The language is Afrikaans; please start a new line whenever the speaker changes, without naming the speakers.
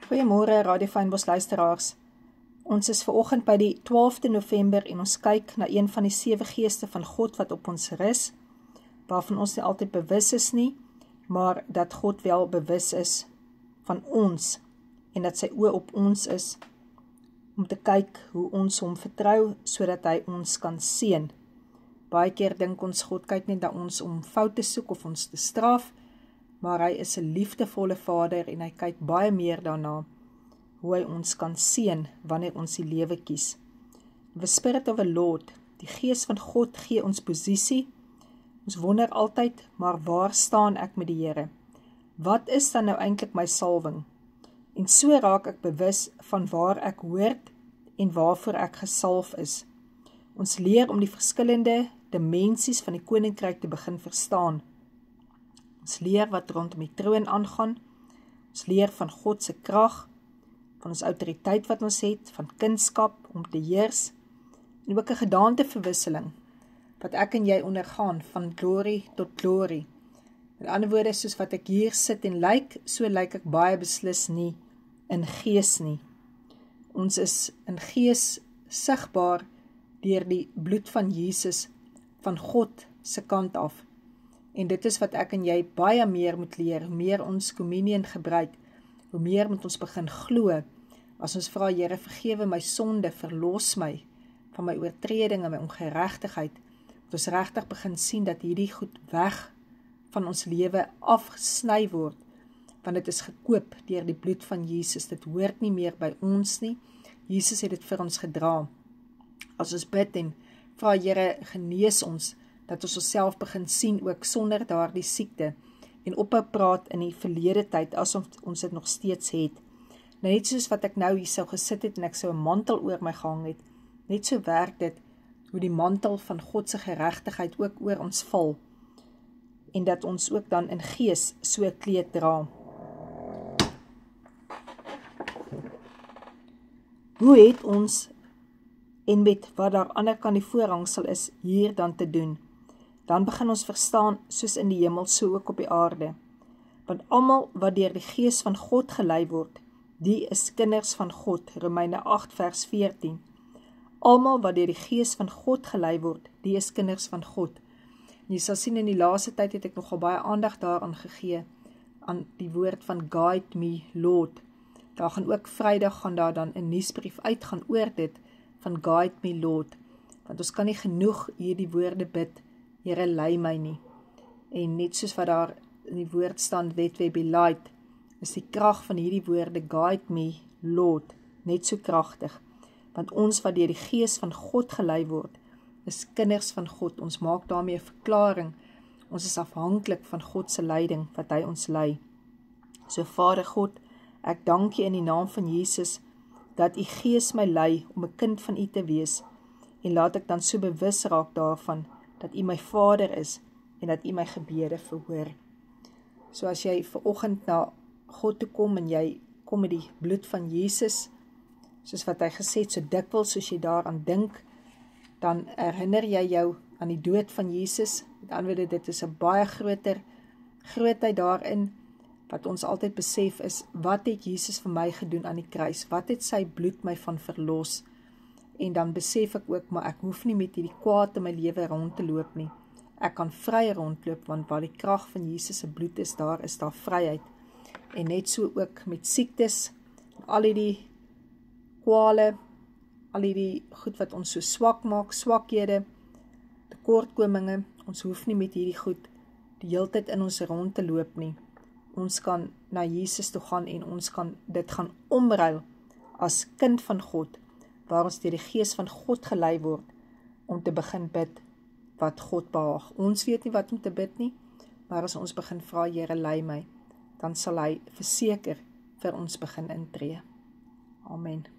Goeiemôre Radio Fynbos luisteraars. Ons is vanoggend by die 12de November en ons kyk na een van die 7 geeste van God wat op ons rus, waarvan ons nie altyd bewus is nie, maar dat God wel bewus is van ons en dat sy oë op ons is, om te kyk hoe ons hom vertrou, sodat hy ons kan seën. Baie keer dink ons God kyk net na ons om foute te soek of ons te straf, maar hy is 'n liefdevolle Vader en hy kyk baie meer daarna, hoe hy ons kan seën wanneer ons die lewe kies. The Spirit of the Lord, die Gees van God gee ons posisie. Ons wonder altyd, maar waar staan ek met die Here? Wat is dan nou eintlik my salwing? En so raak ek bewus van waar ek hoort en waarvoor ek gesalf is. Ons leer om die verskillende dimensies van die koninkryk te begin verstaan. Ons leer wat rondom die troon aangaan. Ons leer van God se krag, van ons autoriteit wat ons het, van kunskap om te heers, en ook 'n gedaanteverwisseling, wat ek en jy ondergaan, van glory tot glory. Met ander woorde, soos wat ek hier sit en lyk, so lyk ek baie beslis nie in gees nie. Ons is in gees sigbaar deur die bloed van Jesus, van God se kant af. En dit is wat ek en jy baie meer moet leer, hoe meer ons communion gebruik, hoe meer moet ons begin glo, as ons vra, Here, vergewe my sonde, verlos my van my oortredinge, my ongeregtigheid, dat ons regtig begin sien dat hierdie goed weg van ons lewe afgesny word, want dit is gekoop deur die bloed van Jesus, dit hoort nie meer by ons nie, Jesus het dit vir ons gedra. As ons bid en vra, Here, genees ons, dat ons onsself begin sien ook sonder daardie siekte, en ophou praat in die verlede tyd, asof ons dit nog steeds het. Nou net soos wat ek nou hier sou gesit het, en ek sou 'n mantel oor my gehang het, net so werk dit, hoe die mantel van God se geregtigheid ook oor ons val, en dat ons ook dan in gees so 'n kleed dra. Hoe het ons, en met wat daar ander kan die voorhangsel is, hier dan te doen? Dan begin ons verstaan, soos in die hemel, so ook op die aarde. Want almal wat deur die Gees van God gelei word, die is kinders van God, Romeine 8 vers 14. Almal wat deur die Gees van God gelei word, die is kinders van God. En jy sal sien, in die laaste tyd het ek nogal baie aandag daaraan gegee, aan die woord van Guide Me, Lord. Daar gaan ook Vrydag gaan daar dan 'n nuusbrief uitgaan oor dit, van Guide Me, Lord. Want ons kan nie genoeg hierdie woorde bid, Here, lei my nie. En net soos wat daar in die woord staan, let we be light, is die krag van hierdie woorde, Guide Me, Lord, net so kragtig. Want ons wat deur die Gees van God gelei word, is kinders van God. Ons maak daarmee 'n verklaring. Ons is afhanklik van God se leiding, wat hy ons lei. So Vader God, ek dank U in die naam van Jesus, dat U Gees my lei om 'n kind van U te wees, en laat ek dan so bewus raak daarvan, dat U my Vader is, en dat U my gebede verhoor. So as jy vanoggend na God toe kom, en jy kom met die bloed van Jesus, soos wat hy gesê het, so dikwels soos jy daaraan dink, dan herinner jy jou aan die dood van Jesus. Met ander woorde, dit is 'n baie grootheid daarin, wat ons altyd besef is, wat het Jesus vir my gedoen aan die kruis? Wat het sy bloed my van verlos? En dan besef ek ook, maar ek hoef nie met hierdie kwaad in my lewe rond te loop nie. Ek kan vry rondloop, want waar die krag van Jesus se bloed is daar vryheid. En net so ook met siektes, al die kwale, al die goed wat ons so swak maak, swakhede, tekortkominge, ons hoef nie met hierdie goed die hele tyd in ons rond te loop nie. Ons kan na Jesus toe gaan en ons kan dit gaan omruil as kind van God, waar ons deur die Gees van God gelei word, om te begin bid wat God behaag. Ons weet nie wat om te bid nie, maar as ons begin vra, Here, lei my, dan sal hy verseker vir ons begin intree. Amen.